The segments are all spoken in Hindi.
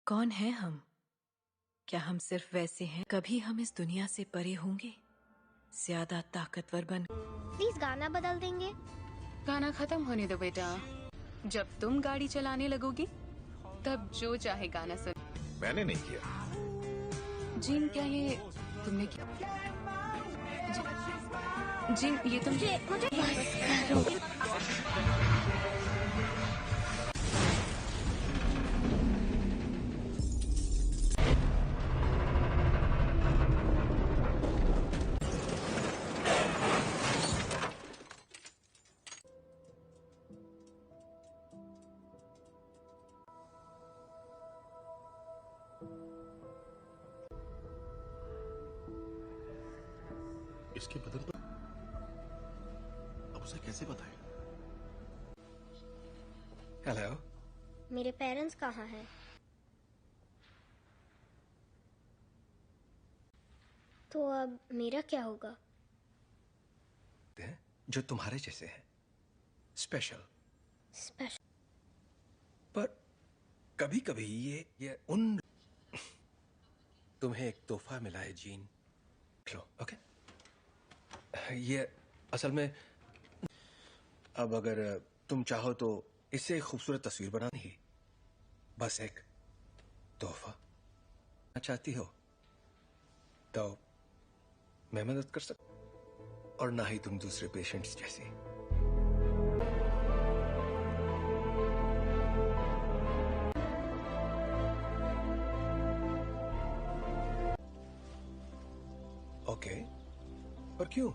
कौन है हम? क्या हम सिर्फ वैसे हैं? कभी हम इस दुनिया से परे होंगे, ज्यादा ताकतवर बन। प्लीज गाना बदल देंगे। गाना खत्म होने दो बेटा। जब तुम गाड़ी चलाने लगोगी तब जो चाहे गाना सुन। मैंने नहीं किया। जिन क्या ये तुमने किया? जिन ये तुमने मुझे इसके बदन पर अब उसे कैसे बताएं? हेलो, मेरे पेरेंट्स कहाँ हैं? तो अब मेरा क्या होगा? जो तुम्हारे जैसे हैं, स्पेशल। स्पेशल। पर कभी कभी ये उन तुम्हें एक तोहफा मिला है जीन, लो। ओके, ये असल में अब अगर तुम चाहो तो इससे एक खूबसूरत तस्वीर बनानी ही, बस एक तोहफा चाहती हो तो मैं मदद कर सकता, और ना ही तुम दूसरे पेशेंट्स जैसी। ओके, पर क्यों?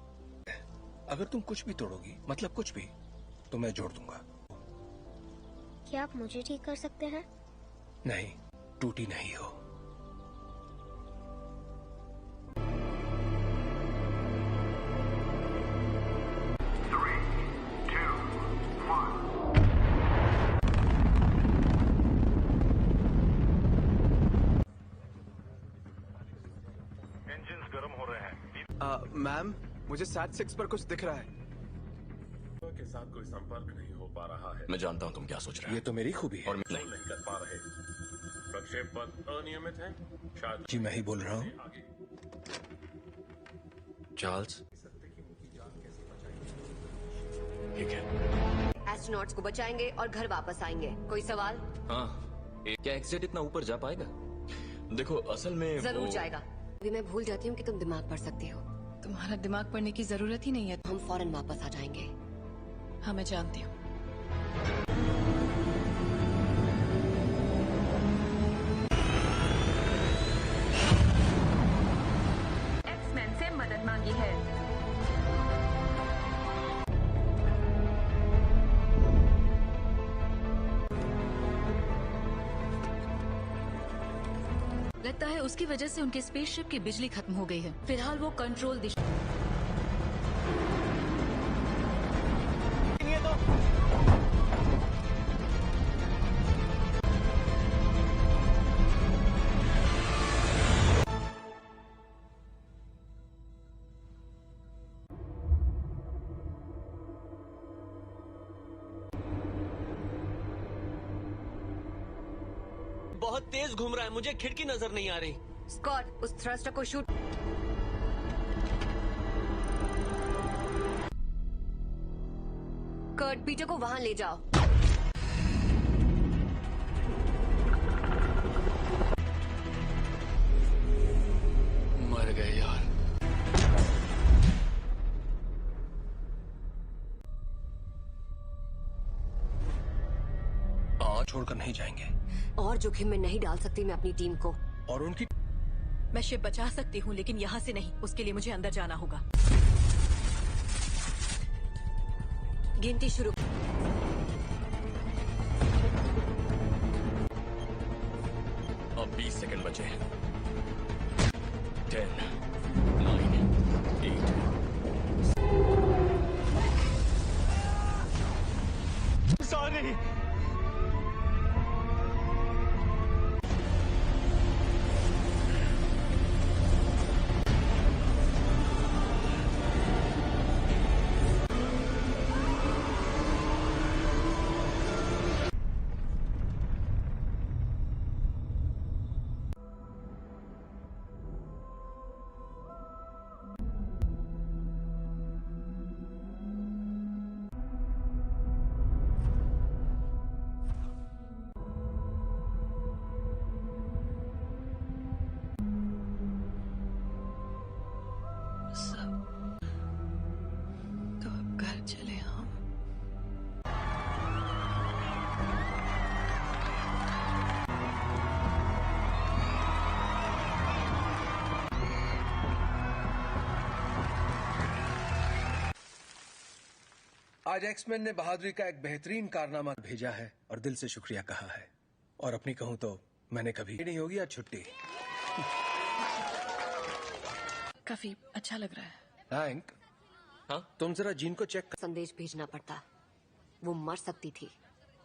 अगर तुम कुछ भी तोड़ोगी, मतलब कुछ भी, तो मैं जोड़ दूंगा। क्या आप मुझे ठीक कर सकते हैं? नहीं, टूटी नहीं हो। इंजन्स गर्म हो रहे हैं। मैम, मुझे SAT-6 पर कुछ दिख रहा है। के साथ कोई संपर्क नहीं हो पा रहा है। मैं जानता हूं तुम क्या सोच रहे हो। ये तो मेरी खूबी है। और नहीं कर पा रहे। प्रक्षेप पथ अनियमित है। शायद जी मैं ही बोल रहा हूँ। आगे चार्ल्स, ठीक है। एस्ट्रोनॉट्स को बचाएंगे और घर वापस आएंगे। कोई सवाल? हाँ, क्या एक्सेट इतना ऊपर जा पाएगा? देखो असल में जरूर जाएगा। अभी मैं भूल जाती हूँ कि तुम दिमाग पढ़ सकती हो। तुम्हारा दिमाग पढ़ने की जरूरत ही नहीं है। हम फौरन वापस आ जाएंगे। हाँ, मैं जानती हूँ। एक्समैन से मदद मांगी है। लगता है उसकी वजह से उनके स्पेसशिप की बिजली खत्म हो गई है। फिलहाल वो कंट्रोल दिशा। बहुत तेज घूम रहा है, मुझे खिड़की नजर नहीं आ रही। स्कॉट, उस थ्रस्टर को शूट। कर्ट, पीटर को वहां ले जाओ। मर गए यार। छोड़कर नहीं जाएंगे। और जोखिम में नहीं डाल सकती मैं अपनी टीम को। और उनकी मैं शिप बचा सकती हूँ, लेकिन यहाँ से नहीं। उसके लिए मुझे अंदर जाना होगा। गिनती शुरू। अब 20 सेकंड बचे हैं। 10, 9, 8। सॉरी। आज एक्समैन ने बहादुरी का एक बेहतरीन कारनामा भेजा है और दिल से शुक्रिया कहा है। और अपनी कहूं तो मैंने कभी नहीं होगी आज छुट्टी। काफी अच्छा लग रहा है। थैंक। हाँ? तुम जरा जीन को चेक कर। संदेश भेजना पड़ता, वो मर सकती थी।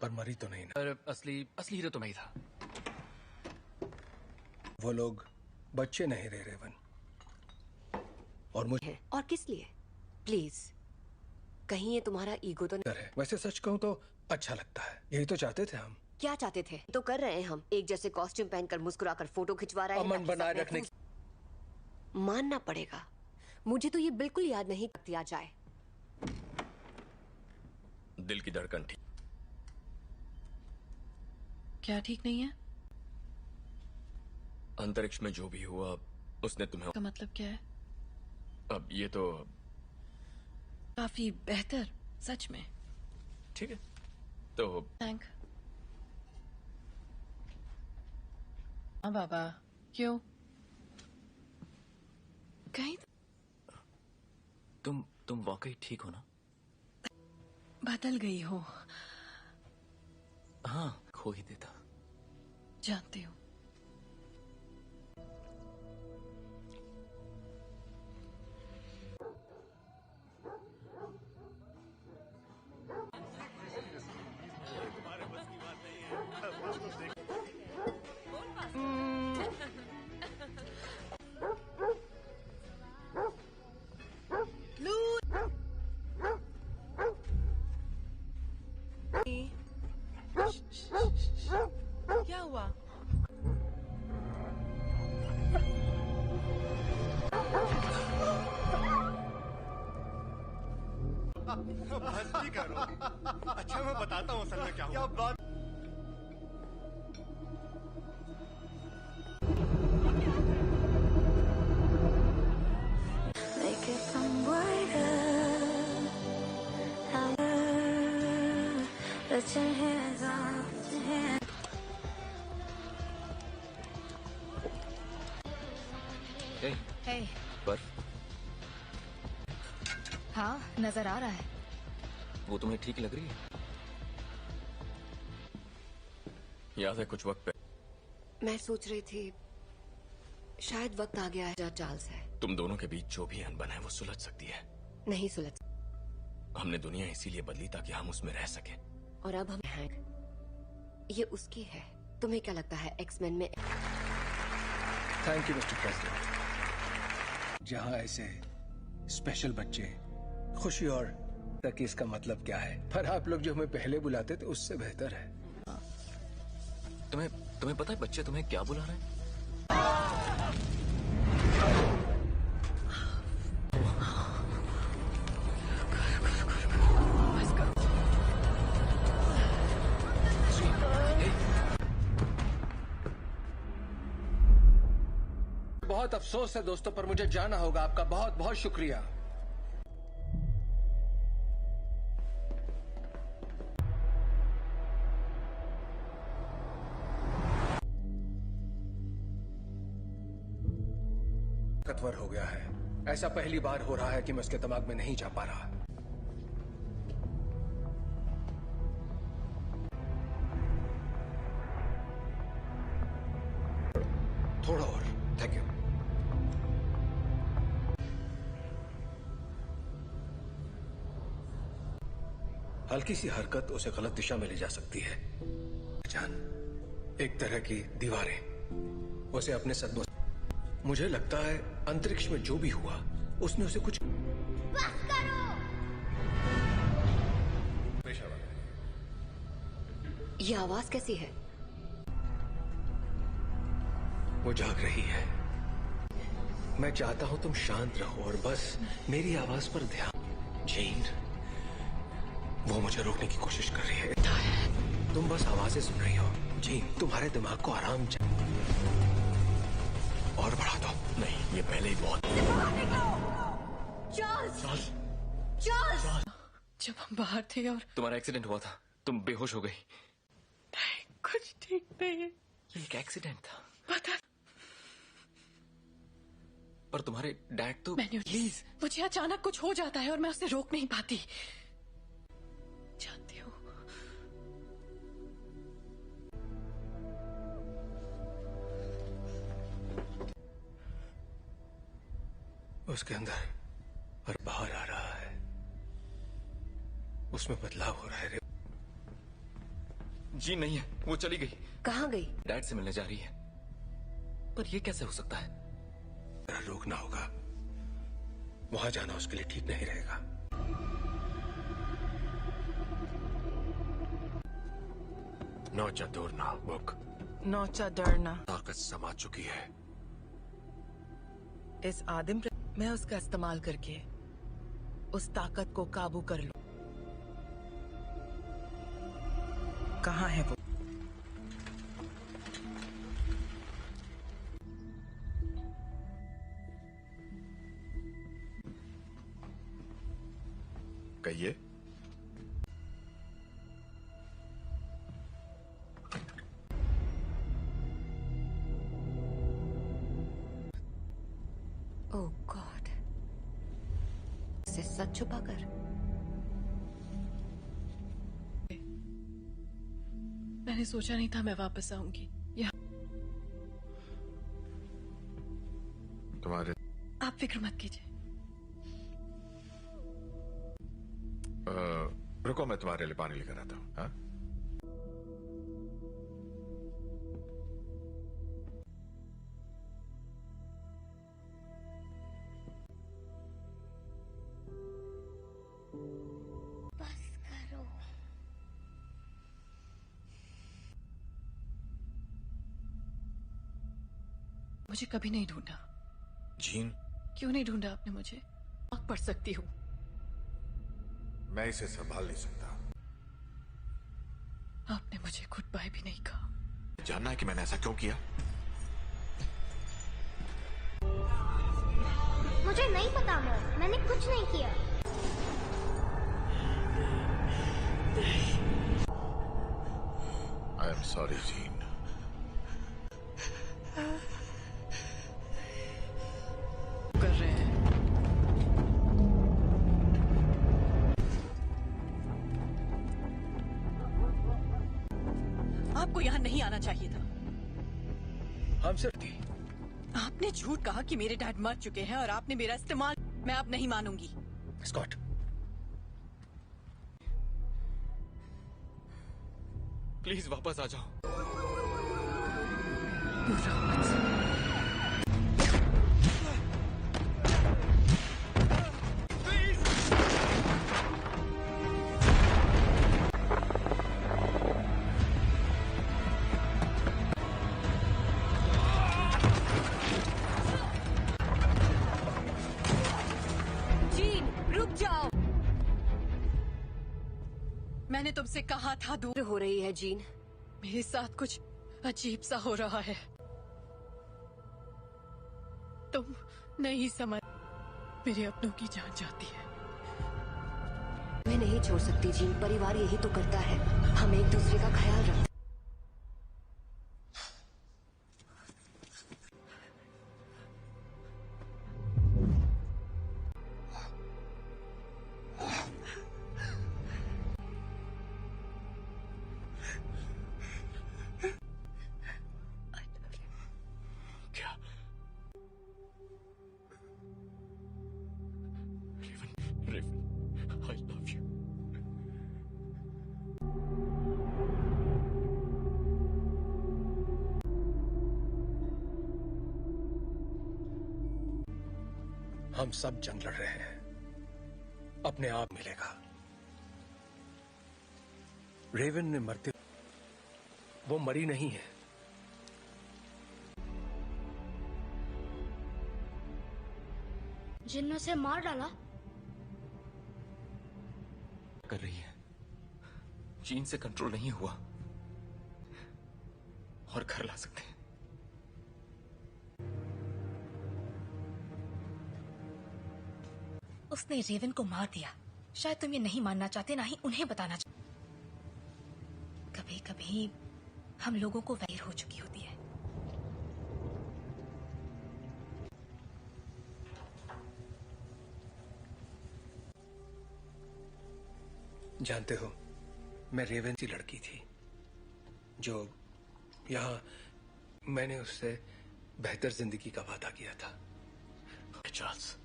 पर मरी तो नहीं ना। पर असली हीरो तो मैं ही था। वो लोग बच्चे नहीं रहे रेवन। और मुझे और किस लिए? प्लीज, कहीं ये तुम्हारा ईगो तो नहीं? है। वैसे सच कहूं तो अच्छा लगता है। यही तो चाहते थे हम। क्या चाहते थे? तो कर रहे हैं हम। एक जैसे कॉस्ट्यूम पहनकर मुस्कुराकर फोटो खिंचवा रहे हैं। अमन बनाए रखने। मानना पड़ेगा, मुझे तो ये बिल्कुल याद नहीं दिया जाए। दिल की धड़कन ठीक। क्या ठीक नहीं है? अंतरिक्ष में जो भी हुआ उसने तुम्हें। का मतलब क्या है? अब ये तो काफी बेहतर, सच में। ठीक है तो थैंक। हाँ बाबा, क्यों? कहीं तुम वाकई ठीक हो ना? बदल गई हो। हाँ, खो ही देता। जानती हूँ। क्या हुआ? मस्ती करो। अच्छा मैं बताता हूँ असल में क्या हुआ। बात हे, बर्फ हाँ नजर आ रहा है। वो तुम्हें ठीक लग रही है? याद है कुछ वक्त पे मैं सोच रही थी शायद वक्त आ गया है। चार्ल्स है। तुम दोनों के बीच जो भी अनबन है वो सुलझ सकती है। नहीं सुलझ। हमने दुनिया इसीलिए बदली ताकि हम उसमें रह सके। और अब हम हैं। ये उसकी है। तुम्हें क्या लगता है एक्समैन में? Thank you mister president. जहां ऐसे स्पेशल बच्चे खुशी और तक इसका मतलब क्या है, पर आप लोग जो हमें पहले बुलाते थे उससे बेहतर है। तुम्हें पता है बच्चे तुम्हें क्या बुला रहे हैं? बहुत अफसोस है दोस्तों, पर मुझे जाना होगा। आपका बहुत बहुत शुक्रिया। ताकतवर हो गया है। ऐसा पहली बार हो रहा है कि मैं उसके दिमाग में नहीं जा पा रहा। थोड़ा और। Thank you. हल्की सी हरकत उसे गलत दिशा में ले जा सकती है। जान, एक तरह की दीवारें उसे अपने सदमों। मुझे लगता है अंतरिक्ष में जो भी हुआ उसने उसे कुछ। बस करो। ये आवाज कैसी है? वो जाग रही है। मैं चाहता हूं तुम शांत रहो और बस मेरी आवाज पर ध्यान। जेन, वो मुझे रोकने की कोशिश कर रही है। तुम बस आवाजें सुन रही हो। जेन, तुम्हारे दिमाग को आराम और बढ़ा दो। नहीं, ये पहले ही बहुत। चार्ल्स! जब हम बाहर थे और तुम्हारा एक्सीडेंट हुआ था, तुम बेहोश हो गई। कुछ ठीक नहीं है। ये एक एक्सीडेंट था। पता। पर तुम्हारे डैड तो। प्लीज, मुझे अचानक कुछ हो जाता है और मैं उसे रोक नहीं पाती। उसके अंदर और बाहर आ रहा है, उसमें बदलाव हो रहा है। जी नहीं है, वो चली गई। कहाँ गई? डैड से मिलने जा रही है। पर ये कैसे हो सकता है? रोकना होगा, वहां जाना उसके लिए ठीक नहीं रहेगा। नौचा दूरना बुक नौचा डरना ताकत समा चुकी है। इस आदिम मैं उसका इस्तेमाल करके उस ताकत को काबू कर लूं। कहाँ है वो? कहिए। ओह गॉड, से सच छुपा कर। मैंने सोचा नहीं था मैं वापस आऊंगी। तुम्हारे आप फिक्र मत कीजिए। रुको, मैं तुम्हारे लिए पानी लेकर आता हूँ। हाँ? बस करो। मुझे कभी नहीं ढूंढा। जीन, क्यों नहीं ढूंढा आपने मुझे? आग पढ़ सकती हूँ। मैं इसे संभाल नहीं सकता। आपने मुझे गुड बाय भी नहीं कहा। जानना है कि मैंने ऐसा क्यों किया? मुझे नहीं पता मॉम, मैंने कुछ नहीं किया। I am sorry gene. कर रहे हैं। आपको यहाँ नहीं आना चाहिए था। हम सिर्फ थी। आपने झूठ कहा कि मेरे डैड मर चुके हैं और आपने मेरा इस्तेमाल। मैं अब नहीं मानूंगी। स्कॉट, प्लीज वापस आ जाओ। जीन, रुक जाओ। मैंने तुमसे कहा था दूर हो रही है जीन। मेरे साथ कुछ अजीब सा हो रहा है। तुम नहीं समझ। मेरे अपनों की जान जाती है। मैं नहीं छोड़ सकती जीन, परिवार यही तो करता है। हम एक दूसरे का ख्याल रखते। क्या? रेवन, I love you. हम सब जंग लड़ रहे हैं, अपने आप मिलेगा। रेवन ने मरते, वो मरी नहीं है। जिन ने उसे मार डाला। कर रही है। जीन से कंट्रोल नहीं हुआ और घर ला सकते हैं। उसने रेवन को मार दिया। शायद तुम ये नहीं मानना चाहते, ना ही उन्हें बताना चाहते। कभी कभी हम लोगों को वैर हो चुकी होती है। जानते हो, मैं रेवन सी लड़की थी जो यहाँ मैंने उससे बेहतर जिंदगी का वादा किया था। चार्ल्स,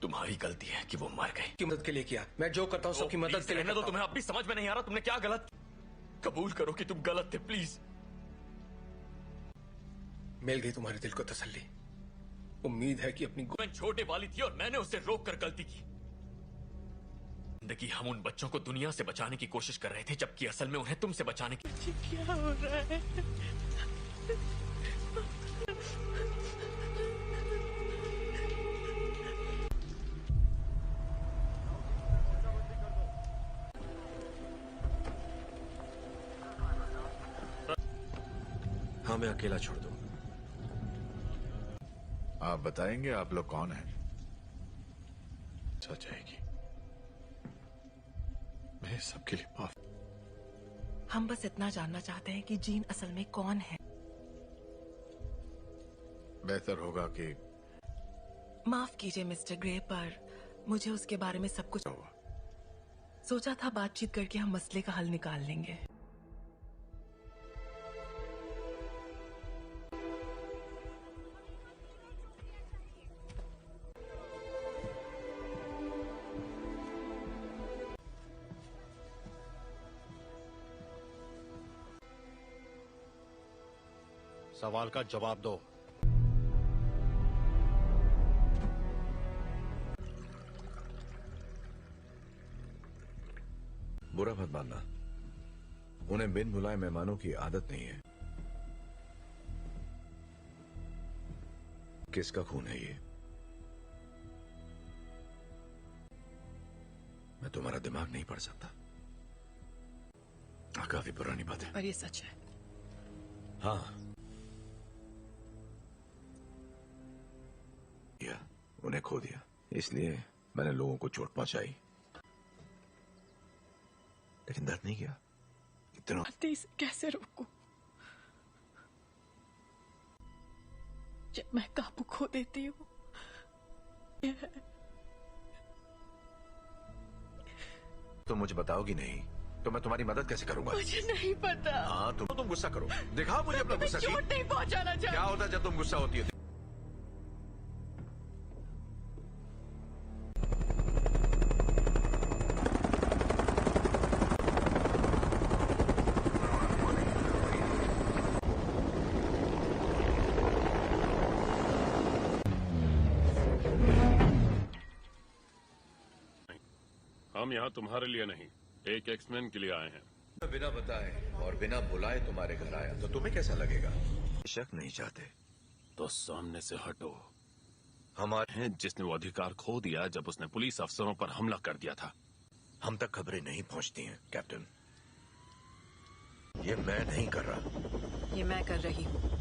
तुम्हारी गलती है कि वो मर गए। की मदद के लिए किया, मैं जो करता हूँ सबकी मदद के लिए रहने दो। तुम्हें अब भी समझ में नहीं आ रहा तुमने क्या गलत। कबूल करो कि तुम गलत थे प्लीज। मिल गई तुम्हारे दिल को तसल्ली। उम्मीद है कि अपनी मैं छोटे वाली थी और मैंने उसे रोक कर गलती की। जिंदगी हम उन बच्चों को दुनिया से बचाने की कोशिश कर रहे थे, जबकि असल में उन्हें तुमसे बचाने की। क्या हो रहा है? हाँ, मैं अकेला छोड़ दूं। आप बताएंगे आप लोग कौन हैं? सच है कि मैं सबके लिए माफ। हम बस इतना जानना चाहते हैं कि जीन असल में कौन है। बेहतर होगा कि माफ कीजिए मिस्टर ग्रे, पर मुझे उसके बारे में सब कुछ सोचा था। बातचीत करके हम मसले का हल निकाल लेंगे। सवाल का जवाब दो। बुरा मत मानना, उन्हें बिन बुलाए मेहमानों की आदत नहीं है। किसका खून है ये? मैं तुम्हारा दिमाग नहीं पढ़ सकता। काफी पुरानी बात है, पर ये सच है। हाँ, उन्हें खो दिया, इसलिए मैंने लोगों को चोट पहुंचाई, लेकिन दर्द नहीं किया। इतना इसे कैसे रोकूं? जब मैं काबू खो देती हूँ। तुम मुझे बताओगी नहीं तो मैं तुम्हारी मदद कैसे करूंगा? मुझे नहीं पता। हाँ, तुम गुस्सा करो, दिखाओ मुझे अपना गुस्सा। चोट नहीं पहुंचाना चाहिए। क्या होता है जब तुम गुस्सा होती है? हम यहाँ तुम्हारे लिए नहीं, एक एक्समैन के लिए आए हैं। बिना बताए और बिना बुलाए तुम्हारे घर आया तो तुम्हें कैसा लगेगा? शक नहीं चाहते तो सामने से हटो। हमारे हैं जिसने वो अधिकार खो दिया जब उसने पुलिस अफसरों पर हमला कर दिया था। हम तक खबरें नहीं पहुंचती हैं कैप्टन। ये मैं नहीं कर रहा, ये मैं कर रही हूँ।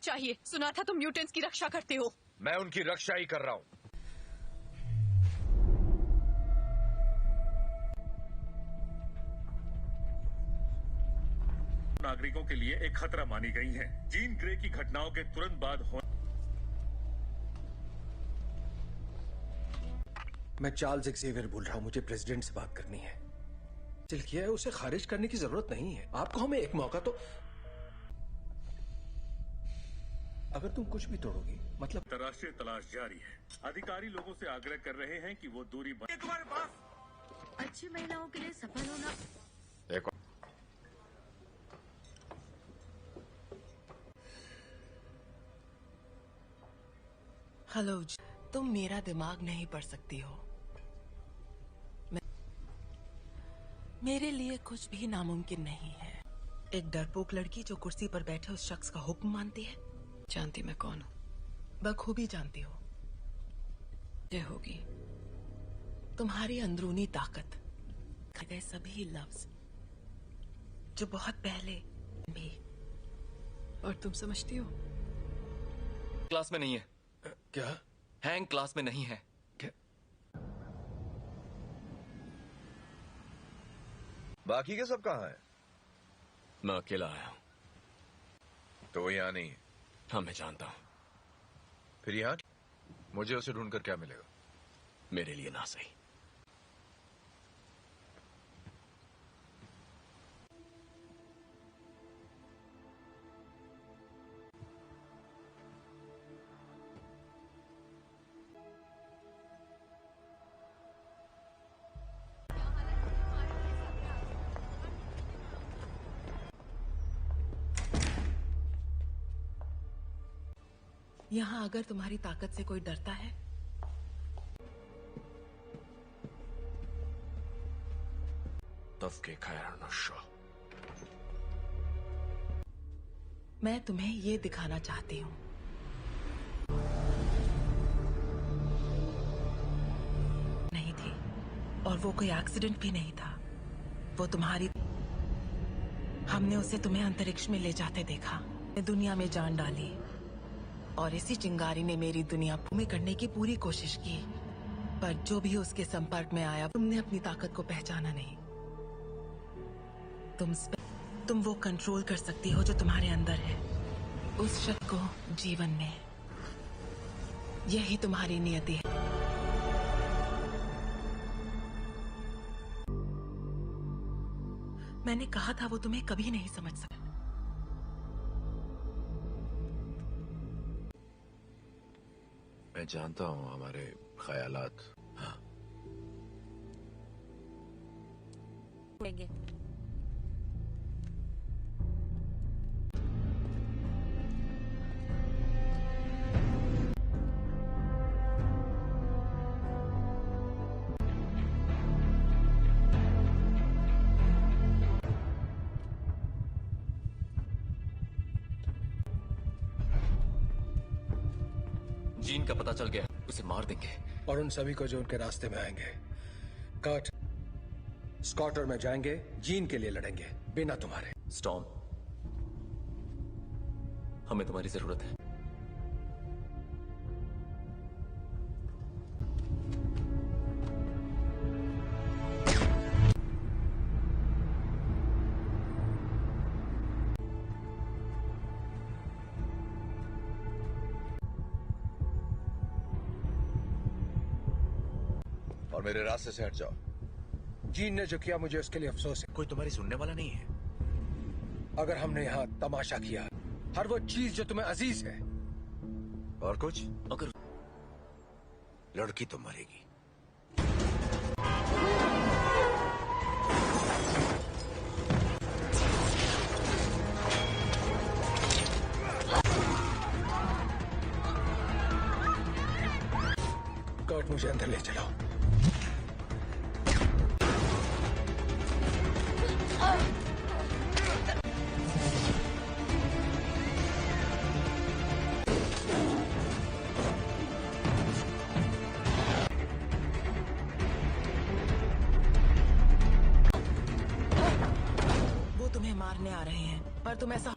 चाहिए। सुना था तुम म्यूटेंट्स की रक्षा करते हो। मैं उनकी रक्षा ही कर रहा हूं। नागरिकों के लिए एक खतरा मानी गई हैं। जीन ग्रे की घटनाओं के तुरंत बाद मैं चार्ल्स एक्सेवियर बोल रहा हूं, मुझे प्रेसिडेंट से बात करनी है। दिल किया है, उसे खारिज करने की जरूरत नहीं है। आपको हमें एक मौका तो। अगर तुम कुछ भी तोड़ोगी मतलब। अंतर्राष्ट्रीय तलाश जारी है। अधिकारी लोगों से आग्रह कर रहे हैं कि वो दूरी तुम्हारे पास अच्छी महिलाओं के लिए सफल होना। हेलो, तुम मेरा दिमाग नहीं पढ़ सकती हो। मेरे लिए कुछ भी नामुमकिन नहीं है। एक डरपोक लड़की जो कुर्सी पर बैठे उस शख्स का हुक्म मानती है। जानती मैं कौन हूँ? बखूबी जानती हो। ये होगी तुम्हारी अंदरूनी ताकत, गए सभी लफ्ज जो बहुत पहले भी। और तुम समझती हो? क्लास में नहीं है। क्या? हैंग क्लास में नहीं है। बाकी के सब कहाँ हैं? मैं अकेला आया हूं। तो वो यहाँ नहीं है? हाँ, मैं जानता हूं। फिर यहाँ मुझे उसे ढूंढकर क्या मिलेगा? मेरे लिए ना सही। यहाँ अगर तुम्हारी ताकत से कोई डरता है तब के खैर नशो। मैं तुम्हें ये दिखाना चाहती हूँ। नहीं थी, और वो कोई एक्सीडेंट भी नहीं था। वो तुम्हारी, हमने उसे तुम्हें अंतरिक्ष में ले जाते देखा, दुनिया में जान डाली, और इसी चिंगारी ने मेरी दुनिया में करने की पूरी कोशिश की। पर जो भी उसके संपर्क में आया, तुमने अपनी ताकत को पहचाना नहीं। तुम वो कंट्रोल कर सकती हो जो तुम्हारे अंदर है, उस शक्ति को जीवन में। यही तुम्हारी नियति है। मैंने कहा था वो तुम्हें कभी नहीं समझ सकता। मैं जानता हूँ हमारे ख्यालात। हाँ। जीन का पता चल गया, उसे मार देंगे। और उन सभी को जो उनके रास्ते में आएंगे। कर्ट, स्कॉट और मैं जाएंगे, जीन के लिए लड़ेंगे, बिना तुम्हारे। स्टॉर्म, हमें तुम्हारी जरूरत है। और मेरे रास्ते से हट जाओ। जीन ने जो किया मुझे उसके लिए अफसोस है। कोई तुम्हारी सुनने वाला नहीं है। अगर हमने यहाँ तमाशा किया, हर वो चीज जो तुम्हें अजीज है। और कुछ? अगर लड़की तो मरेगी। कर्ट, मुझे अंदर ले चलो। वो तुम्हें मारने आ रहे हैं, पर तुम ऐसा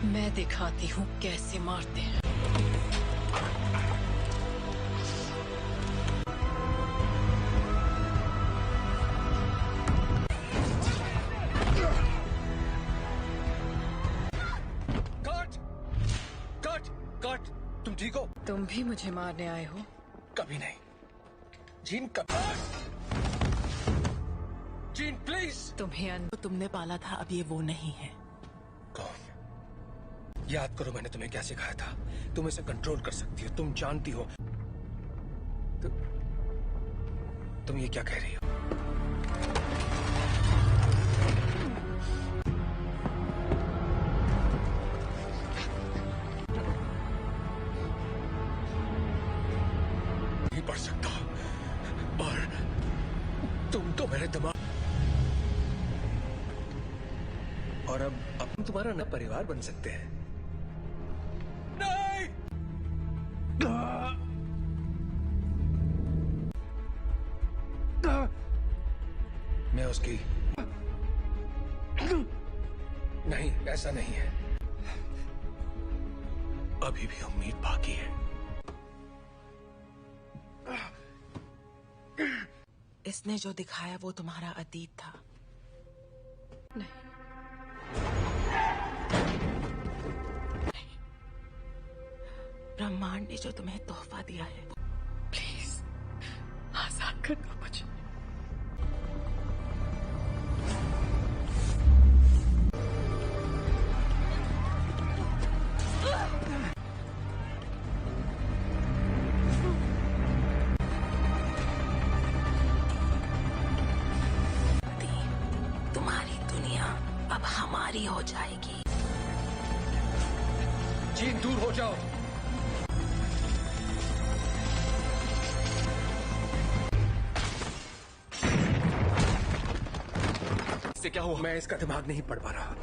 मैं दिखाती हूँ कैसे मारते हैं। कट! कट! कट! तुम ठीक हो? तुम भी मुझे मारने आए हो? कभी नहीं। जीन, कभी। Gene, please! तुम्हें तुमने पाला था, अब ये वो नहीं है। कौन? याद करो मैंने तुम्हें क्या सिखाया था। तुम इसे कंट्रोल कर सकती हो, तुम जानती हो। तुम ये क्या कह रही हो? नहीं पढ़ सकता, और तो मेरे दिमाग और अब हम तुम्हारा नया परिवार बन सकते हैं। नहीं! मैं उसकी नहीं, ऐसा नहीं है। अभी भी उम्मीद बाकी है। इसने जो दिखाया वो तुम्हारा अतीत था। नहीं, ब्रह्मांड ने जो तुम्हें तोहफा दिया है, प्लीज आजाद कर दो मुझे। तुम्हारी दुनिया अब हमारी हो जाएगी। जीन, दूर हो जाओ। इससे क्या हुआ? मैं इसका दिमाग नहीं पढ़ पा रहा।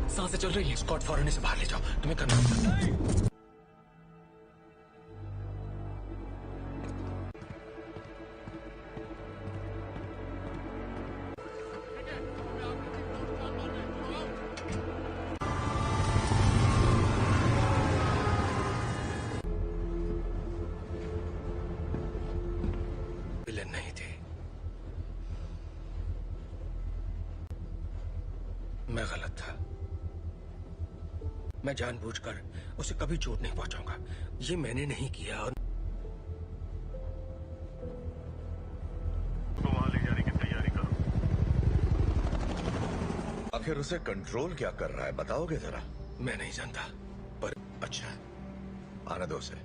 सांसें चल रही है। स्कॉट फौरन इसे बाहर ले जाओ। तुम्हें करना होगा। विलेन नहीं थी। मैं गलत था। मैं जानबूझकर उसे कभी चोट नहीं पहुंचाऊंगा। ये मैंने नहीं किया। और तो वहां ले जाने की तैयारी करो। आखिर उसे कंट्रोल क्या कर रहा है, बताओगे जरा? मैं नहीं जानता, पर अच्छा, आने दो उसे।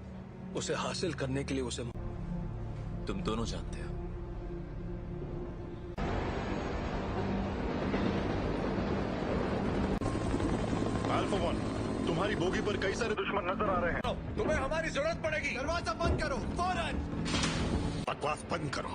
उसे हासिल करने के लिए उसे तुम दोनों जानते हो। अल्फा वन, तुम्हारी बोगी पर कई सारे दुश्मन नजर आ रहे हैं। तुम्हें हमारी जरूरत पड़ेगी। दरवाजा बंद करो फौरन। बकवास बंद करो।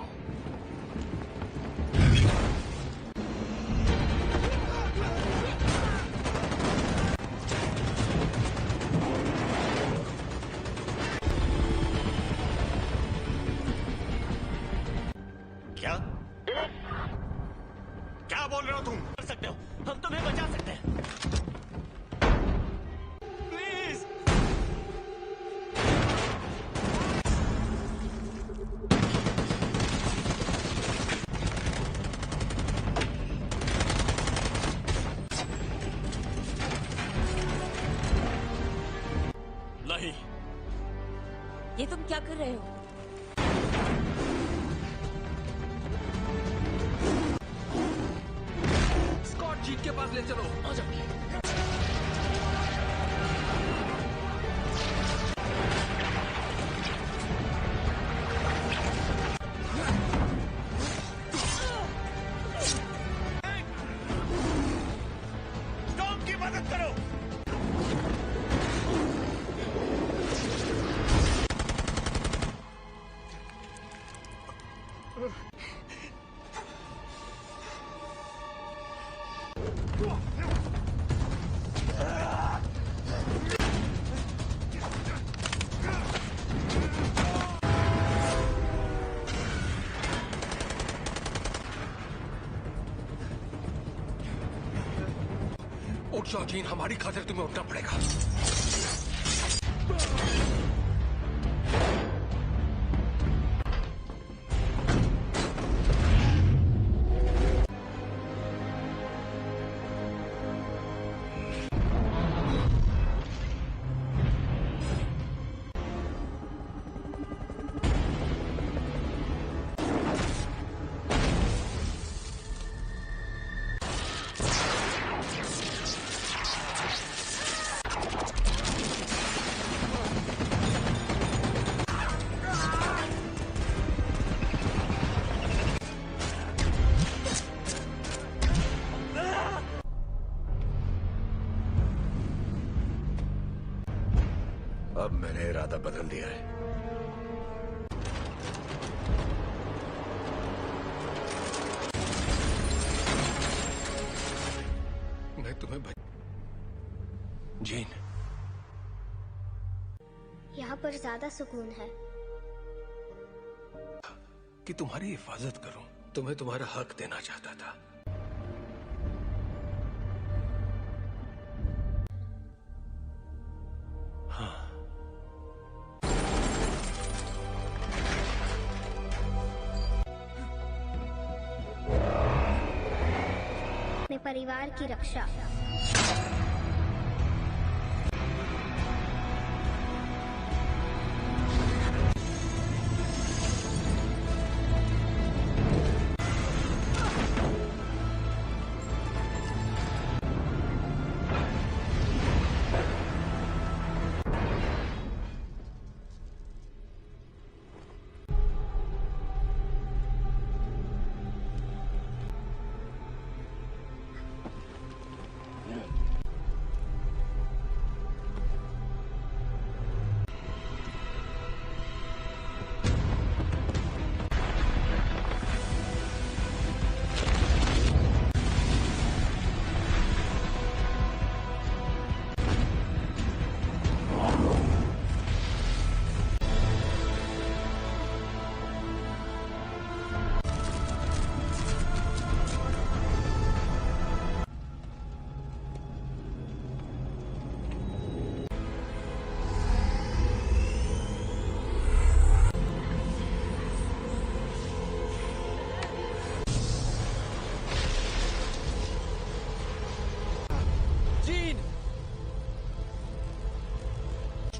क्या क्या बोल रहे हो तुम? कर सकते हो, हम तुम्हें बचा सकते हैं। प्लीज। नहीं, ये तुम क्या कर रहे हो? स्कॉट जीन के पास ले चलो। आ जाओ। टॉम की मदद करो। उठ जाओ जीन, हमारी खातिर तुम्हें उठना पड़ेगा। इरादा बदल दिया है। मैं तुम्हें जीन, यहाँ पर ज्यादा सुकून है। कि तुम्हारी हिफाजत करूं, तुम्हें तुम्हारा हक देना चाहता था। हाँ, अपने परिवार की रक्षा।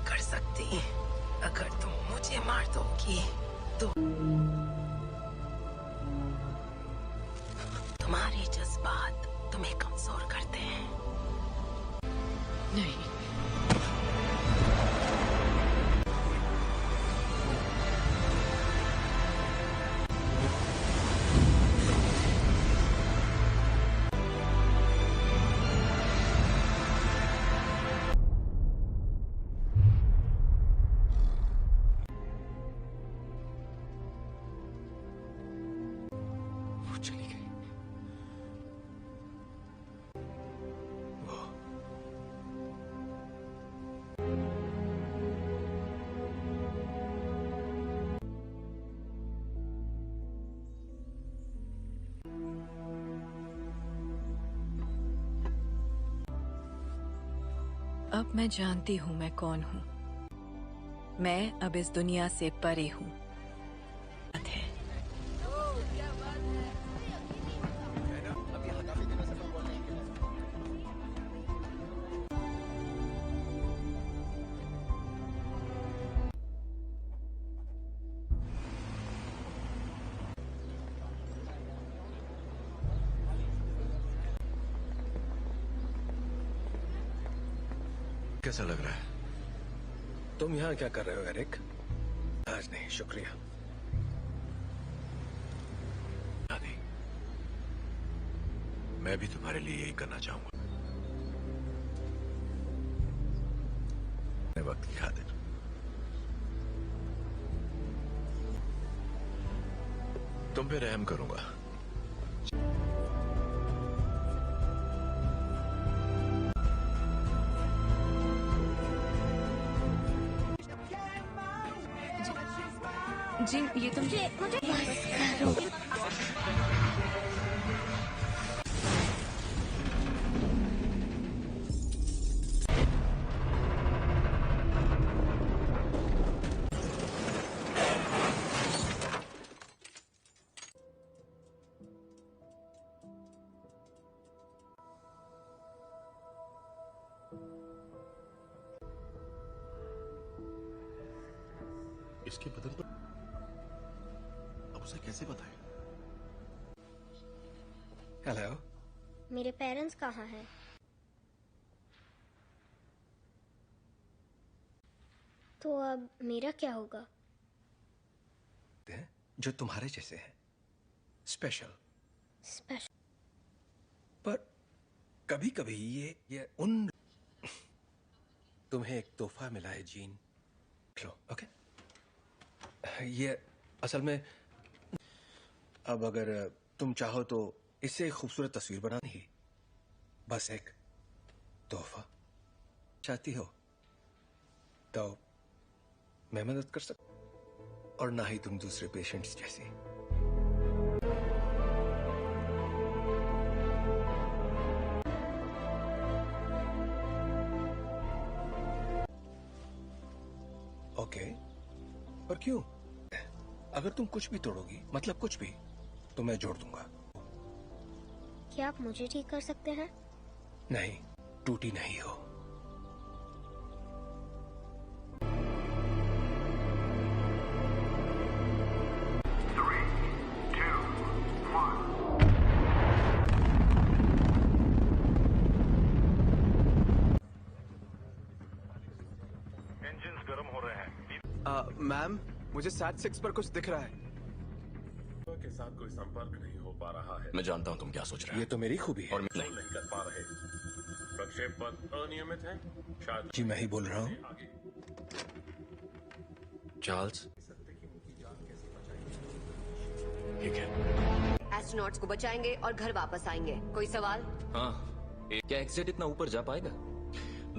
कर सकती, अगर तुम मुझे मार दोगी तो तुम्हारे जज्बात तुम्हें कमजोर करते हैं। नहीं, वो चली गई। वो अब मैं जानती हूँ मैं कौन हूँ। मैं अब इस दुनिया से परे हूँ। कैसा लग रहा है? तुम यहाँ क्या कर रहे हो एरिक? आज नहीं, शुक्रिया। आदि, मैं भी तुम्हारे लिए यही करना चाहूंगा। वक्त की खातिर तुम पे रहम करूंगा। जी, ये तुम मुझे बस करो। इसके बदन पर अब उसे कैसे बताएं? हेलो, मेरे पेरेंट्स कहाँ हैं? तो अब मेरा क्या होगा? जो तुम्हारे जैसे हैं, स्पेशल। स्पेशल। पर कभी कभी ये उन तुम्हें एक तोहफा मिला है जीन, लो, ओके? ये असल में अब अगर तुम चाहो तो इससे एक खूबसूरत तस्वीर बनानी ही, बस एक तोहफा चाहती हो तो मैं मदद कर सकता, और ना ही तुम दूसरे पेशेंट्स जैसी। ओके, पर क्यों? अगर तुम कुछ भी तोड़ोगी, मतलब कुछ भी, तो मैं जोड़ दूंगा। क्या आप मुझे ठीक कर सकते हैं? नहीं, टूटी नहीं हो। इंजन्स गर्म हो रहे हैं। मैम, मुझे SAT-6 पर कुछ दिख रहा है। के साथ कोई संपर्क नहीं हो पा रहा है। मैं जानता हूँ तुम क्या सोच रहे हो। ये तो मेरी खूबी है। और नहीं कर पा रहे। प्रक्षेप पथ अनियमित है। शायद जी मैं ही बोल रहा हूँ। चार्ल्स, ठीक है। एस्ट्रोनॉट्स को बचाएंगे और घर वापस आएंगे। कोई सवाल? हाँ, क्या एक्सेट इतना ऊपर जा पाएगा?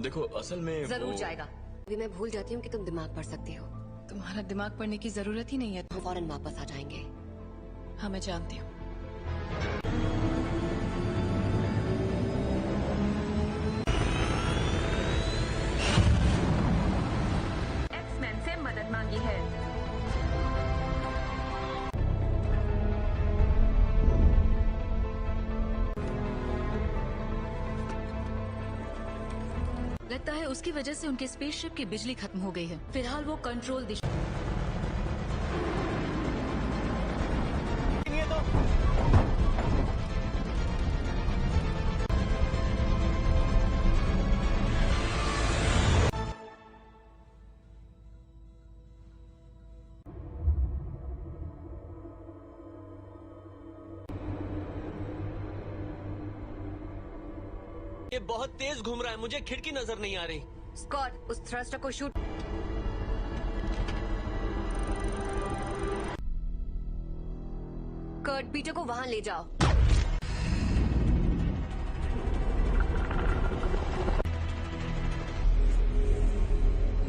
देखो असल में जरूर जाएगा। अभी मैं भूल जाती हूँ कि तुम दिमाग पढ़ सकती हो। तुम्हारा दिमाग पढ़ने की जरूरत ही नहीं है। हम फौरन वापस आ जाएंगे। हाँ, मैं जानती हूँ। एक्समैन से मदद मांगी है। लगता है उसकी वजह से उनके स्पेसशिप की बिजली खत्म हो गई है। फिलहाल वो कंट्रोल दिशा ये बहुत तेज घूम रहा है, मुझे खिड़की नजर नहीं आ रही। स्कॉट, उस थ्रस्टर को शूट। कर्ट, पीटर को वहां ले जाओ।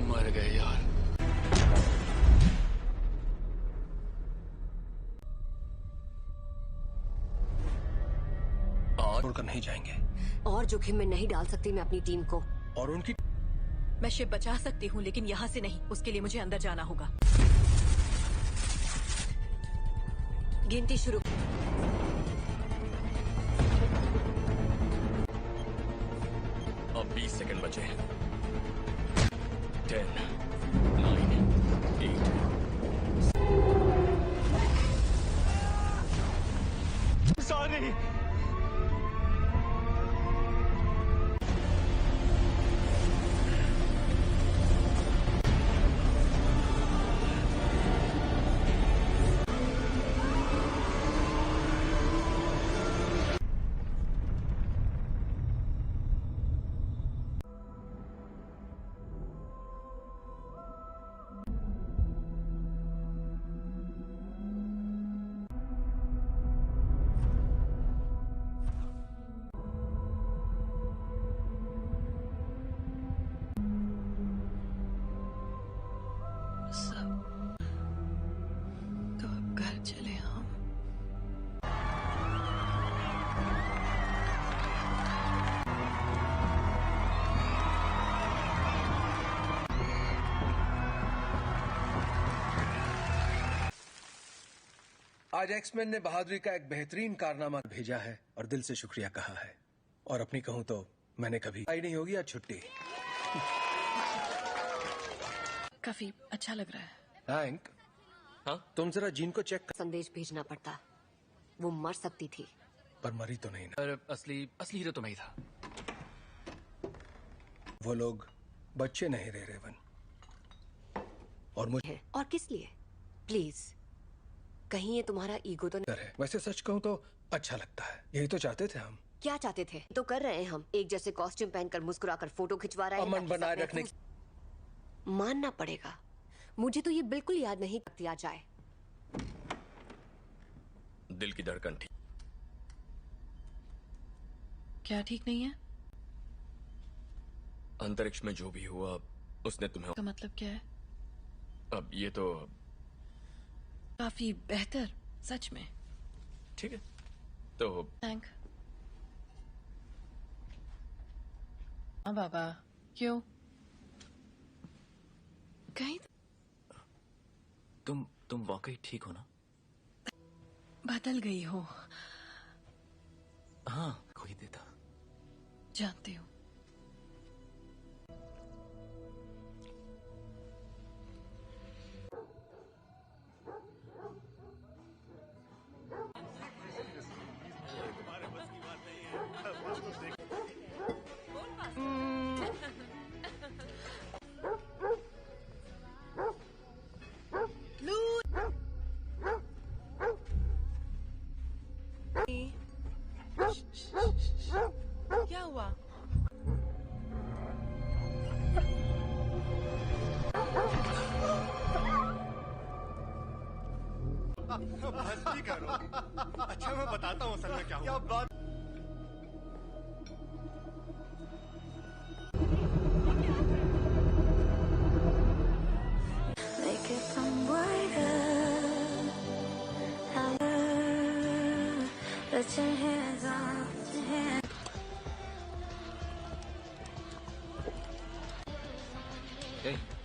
मर गए यार। छोड़कर नहीं जाएंगे। और जोखिम में नहीं डाल सकती मैं अपनी टीम को। और उनकी मैं शिप बचा सकती हूँ, लेकिन यहाँ से नहीं। उसके लिए मुझे अंदर जाना होगा। गिनती शुरू। अब 20 सेकंड बचे। 10, 9, 8। सॉरी। घर चले हम। आज एक्समैन ने बहादुरी का एक बेहतरीन कारनामा भेजा है और दिल से शुक्रिया कहा है। और अपनी कहूं तो मैंने कभी आई नहीं होगी आज छुट्टी। काफी अच्छा लग रहा है। हैंक, हाँ, तुम जरा जीन को चेक कर। संदेश भेजना पड़ता। वो मर सकती थी। पर मरी तो नहीं ना। पर असली हीरो तो मैं ही था। वो लोग बच्चे नहीं रहे रेवन। और मुझे और किस लिए? प्लीज, कहीं ये तुम्हारा ईगो तो नहीं है। वैसे सच कहूं तो अच्छा लगता है। यही तो चाहते थे हम। क्या चाहते थे तो कर रहे हैं हम। एक जैसे कॉस्ट्यूम पहनकर मुस्कुराकर फोटो खिंचवा रहे हैं। अमन बनाए रखने मानना पड़ेगा, मुझे तो ये बिल्कुल याद नहीं दिया जाए। दिल की धड़कन ठीक। क्या ठीक नहीं है? अंतरिक्ष में जो भी हुआ उसने तुम्हें। का मतलब क्या है? अब ये तो काफी बेहतर, सच में। ठीक है तो थैंक। हाँ बाबा, क्यों? कहीं तुम वाकई ठीक हो ना? बदल गई हो। हाँ, कोई देता। जानती हूँ। क्या हुआ? मस्ती करो। अच्छा मैं बताता हूँ असल में क्या हुआ। बात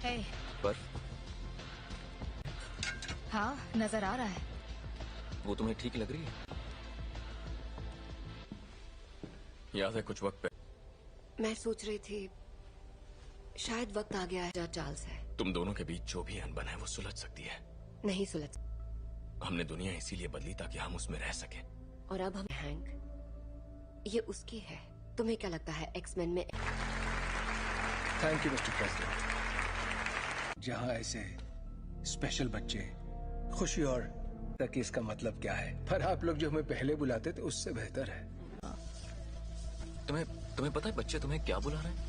Hey. पर हाँ, नजर आ रहा है। वो तुम्हें ठीक लग रही है? याद है कुछ वक्त पहले मैं सोच रही थी शायद वक्त आ गया है चार्ल्स है। तुम दोनों के बीच जो भी अनबन है वो सुलझ सकती है। नहीं सुलझ। हमने दुनिया इसीलिए बदली ताकि हम उसमें रह सके। और अब हम हैंक, ये उसकी है। तुम्हें क्या लगता है एक्समैन में? Thank you mister president. जहां ऐसे स्पेशल बच्चे खुशी और तक इसका मतलब क्या है, पर आप लोग जो हमें पहले बुलाते थे उससे बेहतर है। तुम्हें पता है बच्चे तुम्हें क्या बुला रहे हैं?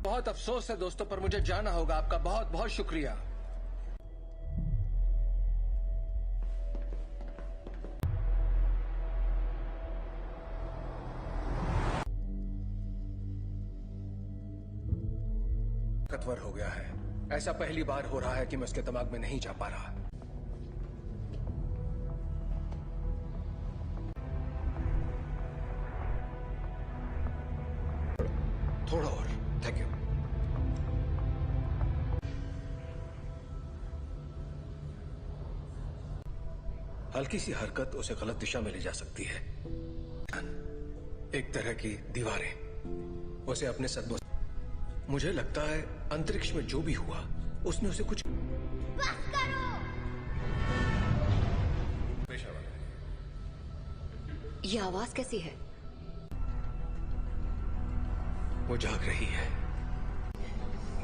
बहुत अफसोस है दोस्तों, पर मुझे जाना होगा। आपका बहुत बहुत शुक्रिया। ताकतवर हो गया है। ऐसा पहली बार हो रहा है कि मैं उसके दिमाग में नहीं जा पा रहा। थोड़ा और। Thank you. हल्की सी हरकत उसे गलत दिशा में ले जा सकती है। एक तरह की दीवारें उसे अपने सदमों। मुझे लगता है अंतरिक्ष में जो भी हुआ उसने उसे कुछ। बस करो। ये आवाज कैसी है? वो जाग रही है।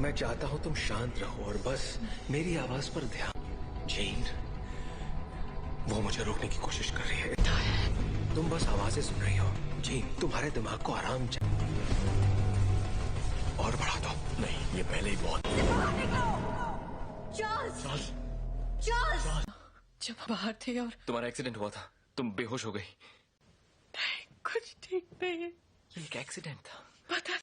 मैं चाहता हूं तुम शांत रहो और बस मेरी आवाज पर ध्यान। जीन, वो मुझे रोकने की कोशिश कर रही है। तुम बस आवाजें सुन रही हो। जीन, तुम्हारे दिमाग को आराम चाहिए। और बढ़ा दो। नहीं, ये पहले ही बहुत। चार्ल्स! चार्ल्स! जब बाहर थे और तुम्हारा एक्सीडेंट हुआ था, तुम बेहोश हो गई। नहीं, कुछ ठीक नहीं है। ये एक एक्सीडेंट था। पता।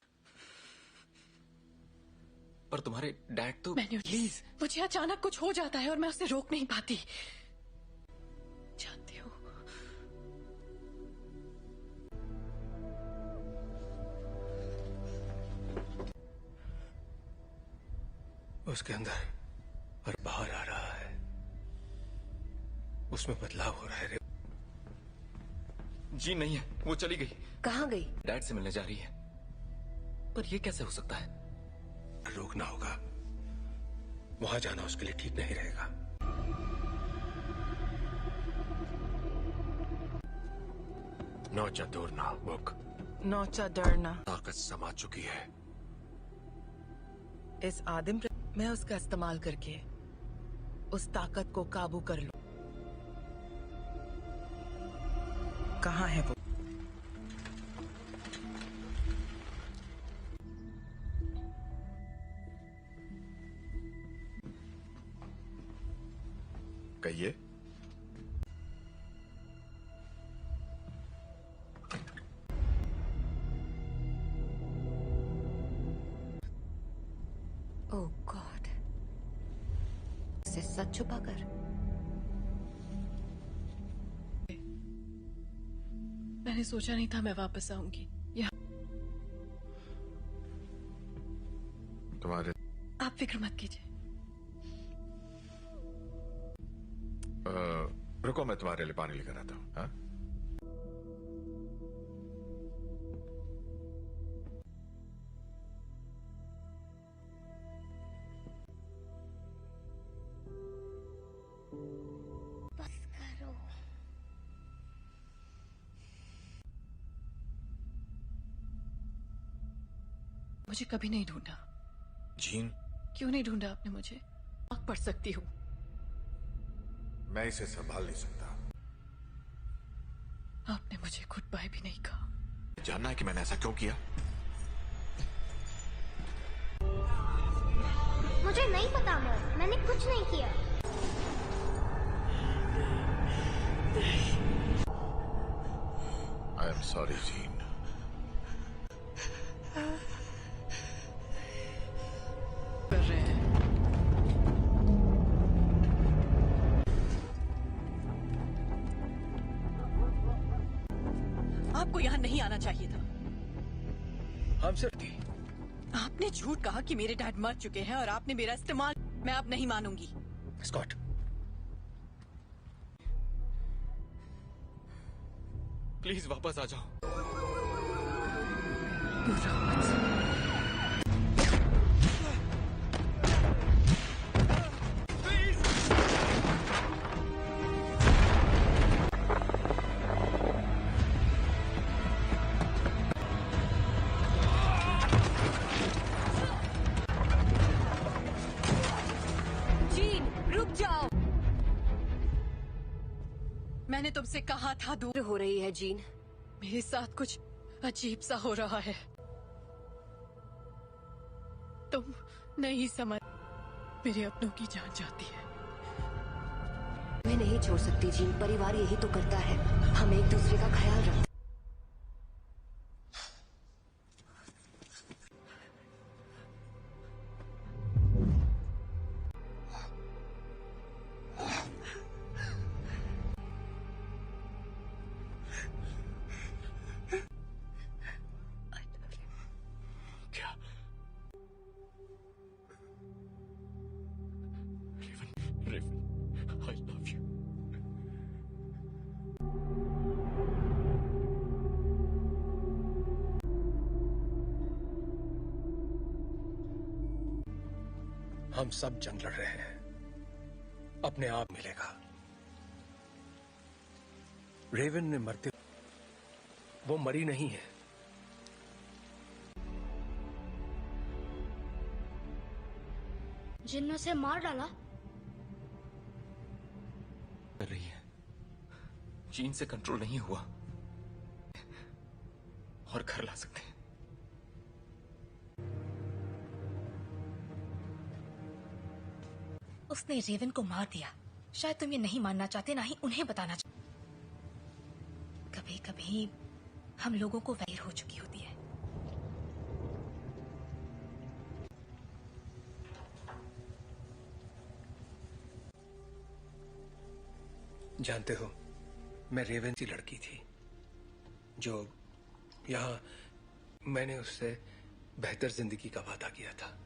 पर तुम्हारे डैड तो। प्लीज, मुझे अचानक कुछ हो जाता है और मैं उसे रोक नहीं पाती। जानती हूँ। उसके अंदर और बाहर आ रहा है। उसमें बदलाव हो रहा है। जी नहीं है, वो चली गई। कहाँ गई? डैड से मिलने जा रही है। पर ये कैसे हो सकता है? रोकना होगा। वहां जाना उसके लिए ठीक नहीं रहेगा। नौचा दूरना बुक। नौचा डरना ताकत समा चुकी है। इस आदिम मैं उसका इस्तेमाल करके उस ताकत को काबू कर लूं। कहाँ है वो? कहिए। ओह गॉड, इसे सच छुपाकर। मैंने सोचा नहीं था मैं वापस आऊंगी यहाँ। तुम्हारे आप फिक्र मत कीजिए। रुको, मैं तुम्हारे लिए पानी लेकर आता हूँ। हाँ? बस करो। मुझे कभी नहीं ढूंढा। जीन, क्यों नहीं ढूंढा आपने मुझे? आग पढ़ सकती हूँ। मैं इसे संभाल नहीं सकता। आपने मुझे गुड बाय भी नहीं कहा। जानना है कि मैंने ऐसा क्यों किया? मुझे नहीं पता मॉम, मैंने कुछ नहीं किया। I am sorry gene. कर रहे हैं। आपको यहाँ नहीं आना चाहिए था। हम सिर्फ थी। आपने झूठ कहा कि मेरे डैड मर चुके हैं और आपने मेरा इस्तेमाल। मैं अब नहीं मानूंगी। स्कॉट, प्लीज वापस आ जाओ। जीन, रुक जाओ। मैंने तुमसे कहा था दूर हो रही है जीन। मेरे साथ कुछ अजीब सा हो रहा है। तुम नहीं समझ। मेरे अपनों की जान जाती है। मैं नहीं छोड़ सकती जीन, परिवार यही तो करता है। हम एक दूसरे का ख्याल रखते। I love you. हम सब जंग लड़ रहे हैं। अपने आप मिलेगा। रेवन ने मरते, वो मरी नहीं है। जिन ने उसे मार डाला। कर रही है। जीन से कंट्रोल नहीं हुआ और घर ला सकते हैं। उसने रेवन को मार दिया। शायद तुम ये नहीं मानना चाहते, ना ही उन्हें बताना चाहते। कभी कभी हम लोगों को वैर हो चुकी होती है। जानते हो, मैं रेवन सी लड़की थी जो यहाँ मैंने उससे बेहतर जिंदगी का वादा किया था।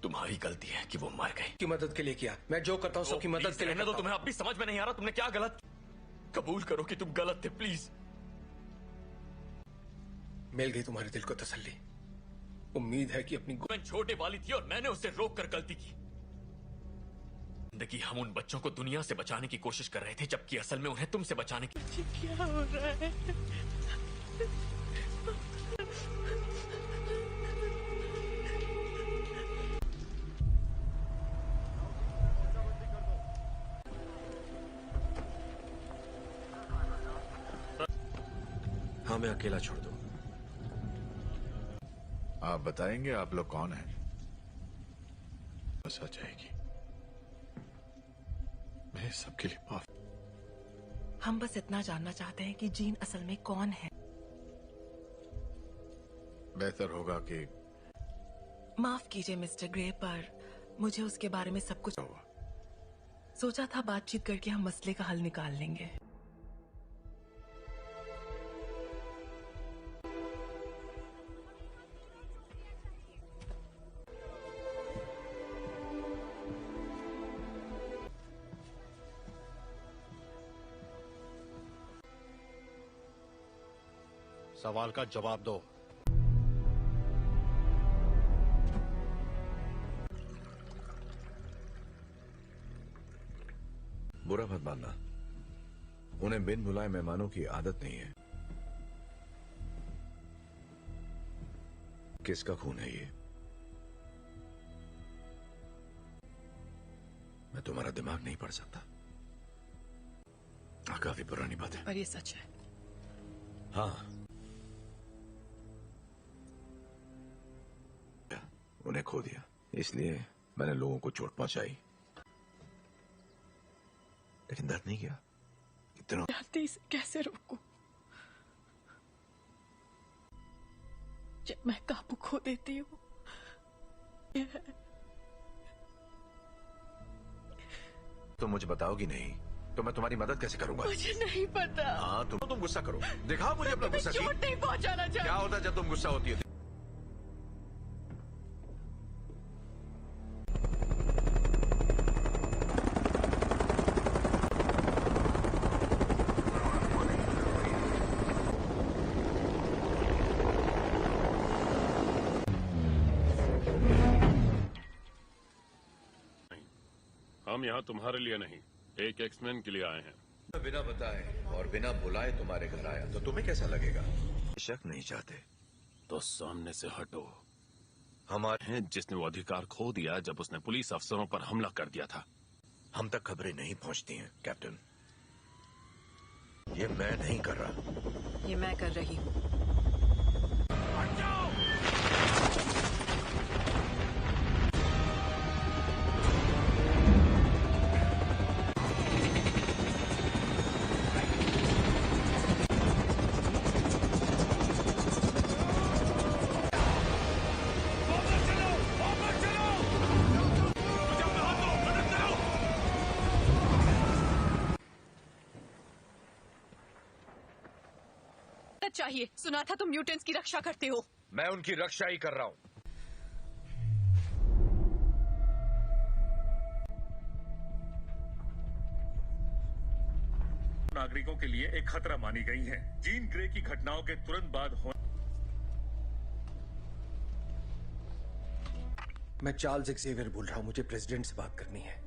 तुम्हारी गलती है कि वो मर गई। की मदद के लिए किया। मैं जो करता हूँ सबकी मदद के लिए रहने दो। तुम्हें अब भी समझ में नहीं आ रहा तुमने क्या गलत। कबूल करो कि तुम गलत थे प्लीज। मिल गई तुम्हारे दिल को तसल्ली। उम्मीद है कि अपनी मैं छोटे वाली थी और मैंने उसे रोक कर गलती की। जिंदगी हम उन बच्चों को दुनिया से बचाने की कोशिश कर रहे थे, जबकि असल में उन्हें तुमसे बचाने की। क्या हो रहा है? हाँ, मैं अकेला छोड़ दूं। आप बताएंगे आप लोग कौन हैं? बस आ जाएगी। मैं सबके लिए माफ। हम बस इतना जानना चाहते हैं कि जीन असल में कौन है। बेहतर होगा कि माफ कीजिए मिस्टर ग्रे, पर मुझे उसके बारे में सब कुछ सोचा था। बातचीत करके हम मसले का हल निकाल लेंगे। सवाल का जवाब दो। बुरा मत मानना, उन्हें बिन बुलाए मेहमानों की आदत नहीं है। किसका खून है ये? मैं तुम्हारा दिमाग नहीं पढ़ सकता। काफी पुरानी बात है, पर ये सच है। हाँ, उन्हें खो दिया, इसलिए मैंने लोगों को चोट पहुंचाई, लेकिन दर्द नहीं किया। इतना इसे कैसे रोकूं? जब मैं काबू खो देती हूँ। तो मुझे बताओगी नहीं तो मैं तुम्हारी मदद कैसे करूंगा? मुझे नहीं पता। हाँ, तुम गुस्सा करो, दिखाओ मुझे अपना गुस्सा। चोट नहीं पहुंचाना चाहती। क्या होता है जब तुम गुस्सा होती है? हम यहाँ तुम्हारे लिए नहीं, एक एक्समैन के लिए आए हैं। बिना बताए और बिना बुलाए तुम्हारे घर आया तो तुम्हें कैसा लगेगा? शक नहीं चाहते तो सामने से हटो। हमारे हैं जिसने वो अधिकार खो दिया जब उसने पुलिस अफसरों पर हमला कर दिया था। हम तक खबरें नहीं पहुंचती हैं कैप्टन। ये मैं नहीं कर रहा, ये मैं कर रही हूँ। चाहिए। सुना था तुम म्यूटेंट्स की रक्षा करते हो। मैं उनकी रक्षा ही कर रहा हूं। नागरिकों के लिए एक खतरा मानी गई हैं। जीन ग्रे की घटनाओं के तुरंत बाद मैं चार्ल्स एक्सेवियर बोल रहा हूं। मुझे प्रेसिडेंट से बात करनी है।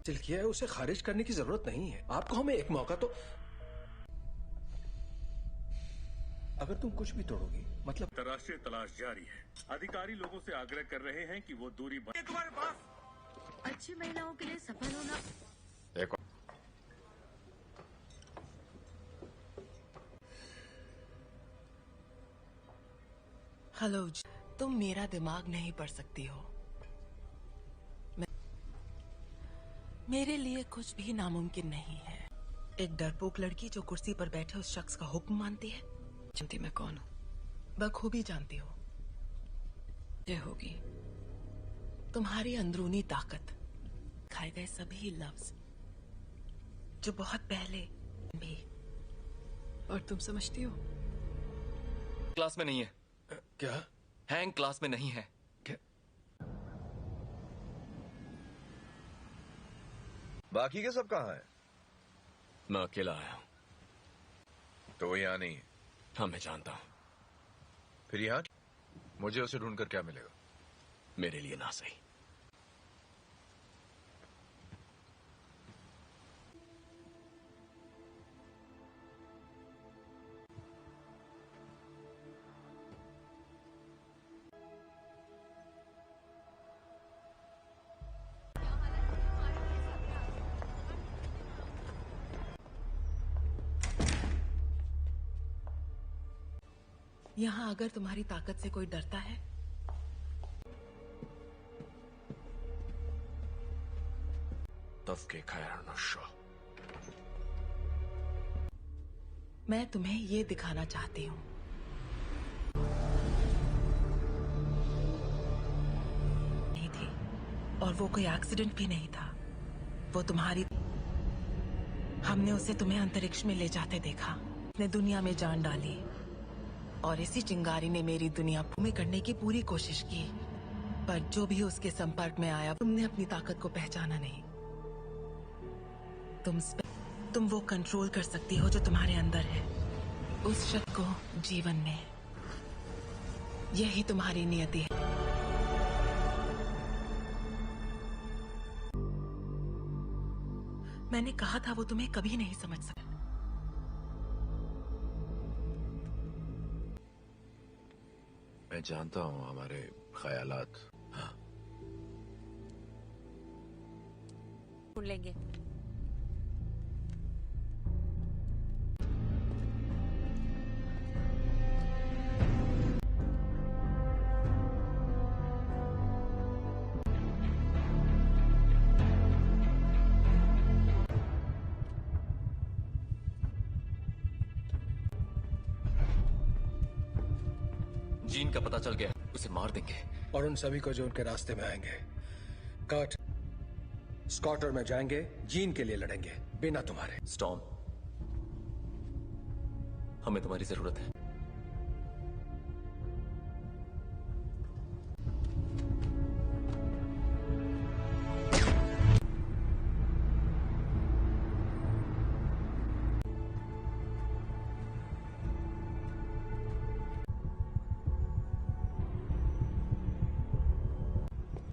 दिल किया है, उसे खारिज करने की जरूरत नहीं है। आपको हमें एक मौका तो। अगर तुम कुछ भी तोड़ोगी मतलब। अंतर्राष्ट्रीय तलाश जारी है। अधिकारी लोगों से आग्रह कर रहे हैं कि वो दूरी तुम्हारे पास अच्छी महिलाओं के लिए सफल होना। एक हेलो, तुम मेरा दिमाग नहीं पढ़ सकती हो। मेरे लिए कुछ भी नामुमकिन नहीं है। एक डरपोक लड़की जो कुर्सी पर बैठे उस शख्स का हुक्म मानती है। जानती मैं कौन हूँ? बखूबी जानती हो। ये होगी तुम्हारी अंदरूनी ताकत, खाए गए सभी लफ्ज जो बहुत पहले भी। और तुम समझती हो? क्लास में नहीं है। क्या? हैंग क्लास में नहीं है। क्या? बाकी के सब कहाँ हैं? मैं अकेला आया हूं। तो वो यहाँ नहीं है। हाँ, मैं जानता हूं। फिर यहाँ मुझे उसे ढूंढकर क्या मिलेगा? मेरे लिए ना सही। यहाँ अगर तुम्हारी ताकत से कोई डरता है मैं तुम्हें ये दिखाना चाहती हूँ। नहीं थी और वो कोई एक्सीडेंट भी नहीं था। वो तुम्हारी हमने उसे तुम्हें अंतरिक्ष में ले जाते देखा। उसने दुनिया में जान डाली और इसी चिंगारी ने मेरी दुनिया भूमि करने की पूरी कोशिश की, पर जो भी उसके संपर्क में आया तुमने अपनी ताकत को पहचाना नहीं। तुम वो कंट्रोल कर सकती हो जो तुम्हारे अंदर है, उस शक्ति को जीवन में। यही तुम्हारी नियति है। मैंने कहा था वो तुम्हें कभी नहीं समझ सका। मैं जानता हूँ हमारे ख्यालात। हाँ, सुन लेंगे। जीन का पता चल गया, उसे मार देंगे। और उन सभी को जो उनके रास्ते में आएंगे। कर्ट, स्कॉट और मैं जाएंगे, जीन के लिए लड़ेंगे, बिना तुम्हारे। स्टॉर्म, हमें तुम्हारी जरूरत है।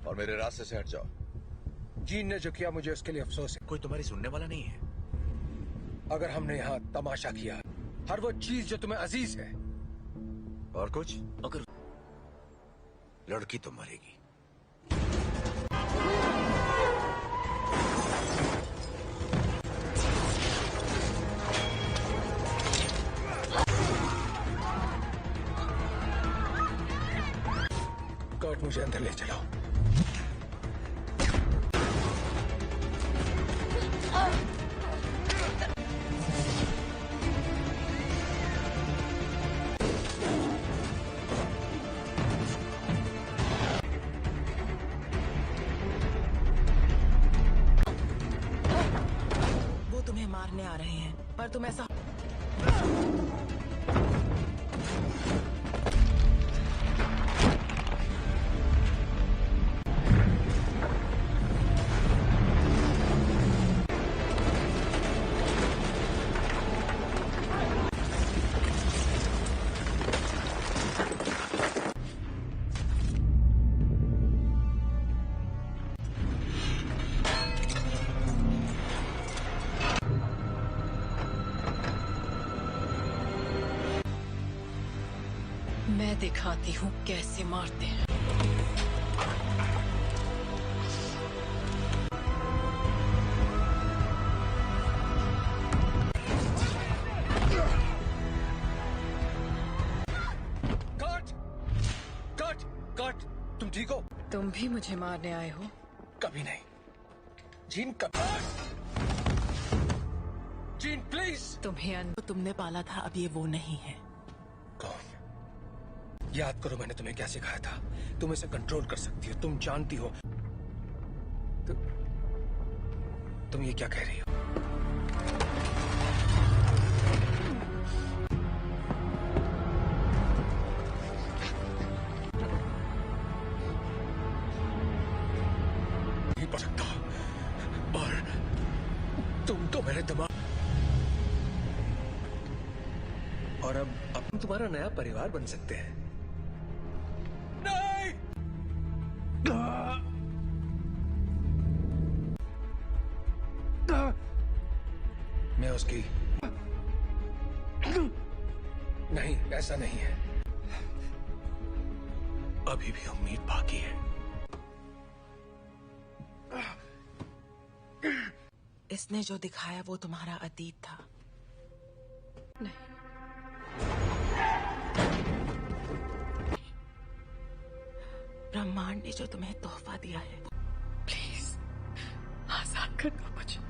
और मेरे रास्ते से हट जाओ। जीन ने जो किया मुझे उसके लिए अफसोस है। कोई तुम्हारी सुनने वाला नहीं है। अगर हमने यहाँ तमाशा किया, हर वो चीज जो तुम्हें अजीज है। और कुछ? अगर लड़की तो मरेगी। कर्ट, मुझे अंदर ले चलो। वो तुम्हें मारने आ रहे हैं, पर तुम ऐसा मैं दिखाती हूँ कैसे मारते हैं। कर्ट! कर्ट! कर्ट! तुम ठीक हो? तुम भी मुझे मारने आए हो? कभी नहीं। जीन, कभी। Gene, please! तुम्हें तुमने पाला था, अब ये वो नहीं है। कौन? याद करो मैंने तुम्हें क्या सिखाया था। तुम इसे कंट्रोल कर सकती हो, तुम जानती हो। तुम ये क्या कह रही हो? नहीं पढ़ सकता। और तुम तो मेरे दिमाग। और अब तुम्हारा नया परिवार बन सकते हैं। मैं उसकी नहीं, ऐसा नहीं है। अभी भी उम्मीद बाकी है। इसने जो दिखाया वो तुम्हारा अतीत था। नहीं, जो तुम्हें तोहफा दिया है। प्लीज आजाद कर दो मुझे।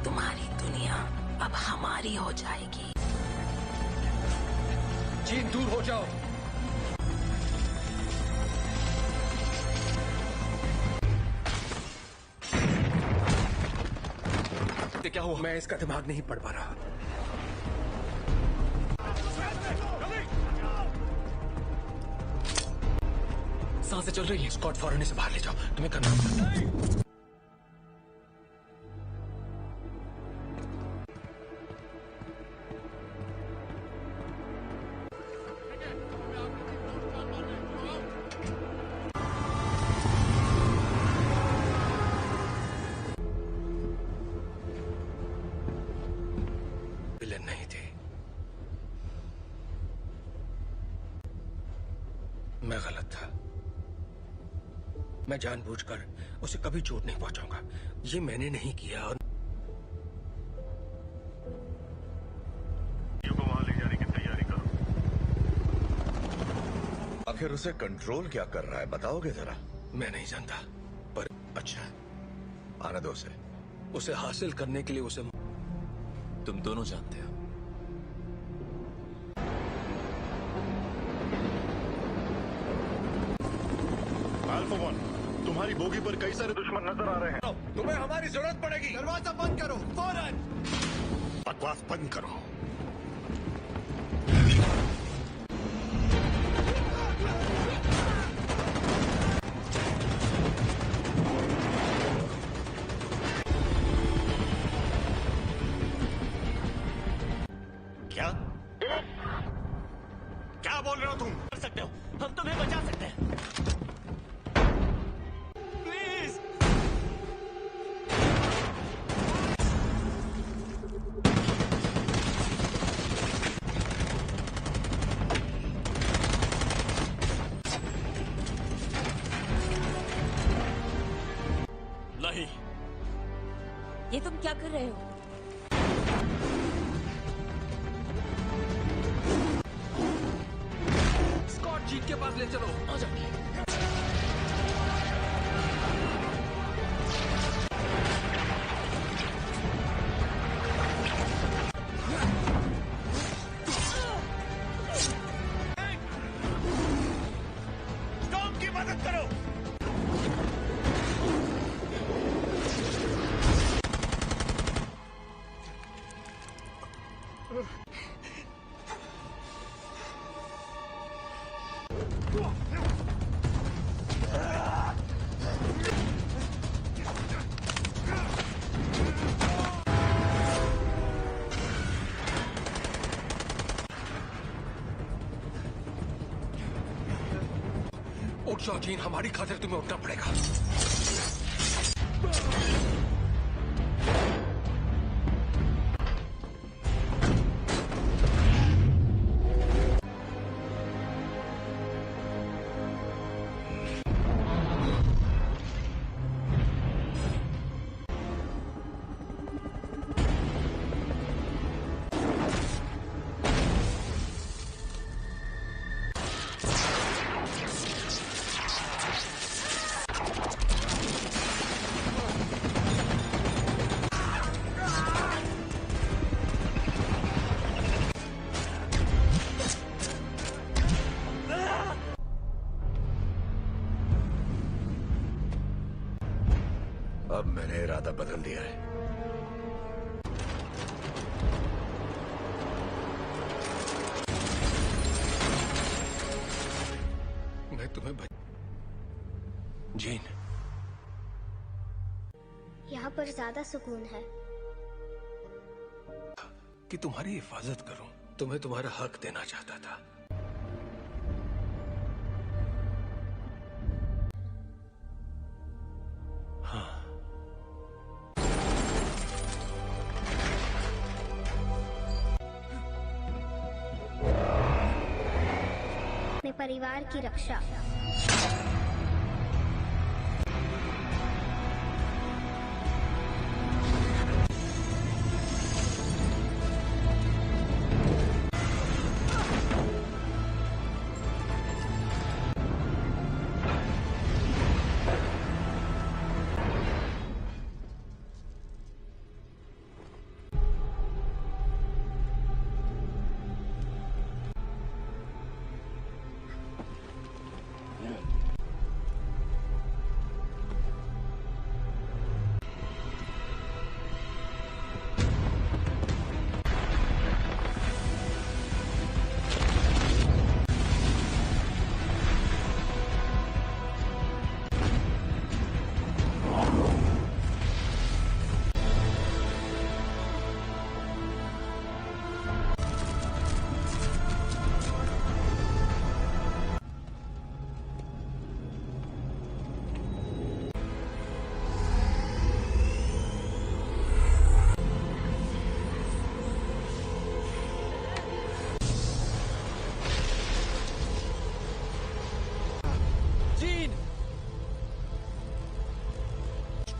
तुम्हारी दुनिया अब हमारी हो जाएगी। जीन दूर हो जाओ। क्या हुआ? मैं इसका दिमाग नहीं पढ़ पा रहा। सांसें चल रही है। स्कॉट फौरन इसे बाहर ले जाओ। तुम्हें करना होगा। विलेन नहीं थी। मैं गलत था। मैं जानबूझकर उसे कभी चोट नहीं पहुंचाऊंगा। ये मैंने नहीं किया। और को वहां ले जाने की तैयारी करो। आखिर उसे कंट्रोल क्या कर रहा है, बताओगे जरा? मैं नहीं जानता, पर अच्छा, आने दो उसे। उसे हासिल करने के लिए उसे तुम दोनों जानते हो। अल्फा वन, तुम्हारी बोगी पर कई सारे दुश्मन नजर आ रहे हैं। तुम्हें हमारी जरूरत पड़ेगी। दरवाजा बंद करो फौरन। बकवास बंद करो। क्या क्या बोल रहे हो तुम? कर सकते हो, हम तुम्हें बचा सकते हैं। प्लीज। नहीं। ये तुम क्या कर रहे हो? स्कॉट जीत के पास ले चलो। आ जाओ। टॉम की मदद करो। उठ जाओ जीन, हमारी खातिर तुम्हें उठना पड़ेगा। अब मैंने इरादा बदल दिया है। मैं तुम्हें जीन, यहाँ पर ज्यादा सुकून है। कि तुम्हारी हिफाजत करूं। तुम्हें तुम्हारा हक देना चाहता था। हाँ, अपने परिवार की रक्षा।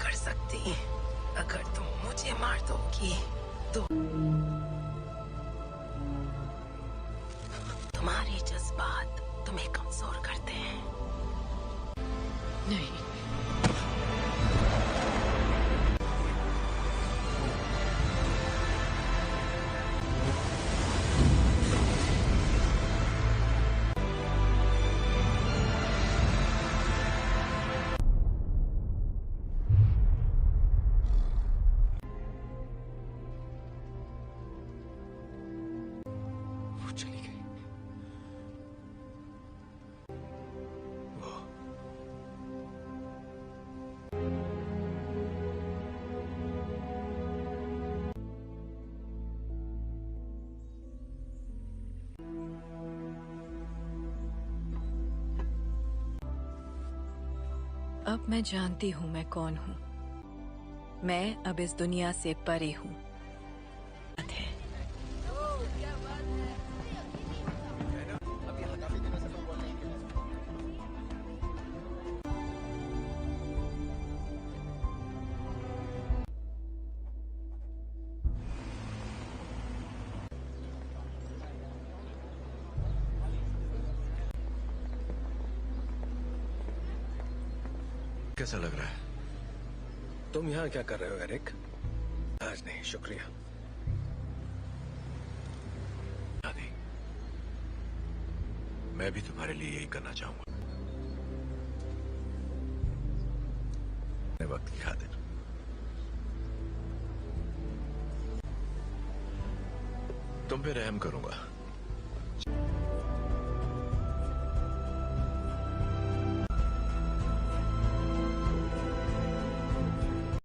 कर सकती अगर तुम मुझे मार दोगी तो तुम्हारे जज्बात तुम्हें कमजोर करते हैं। नहीं, चली गई। वो अब मैं जानती हूँ मैं कौन हूँ। मैं अब इस दुनिया से परे हूँ। कैसा लग रहा है? तुम यहाँ क्या कर रहे हो एरिक? आज नहीं, शुक्रिया। दादी, मैं भी तुम्हारे लिए यही करना चाहूंगा। वक्त की खातिर तुम पे रहम करूंगा।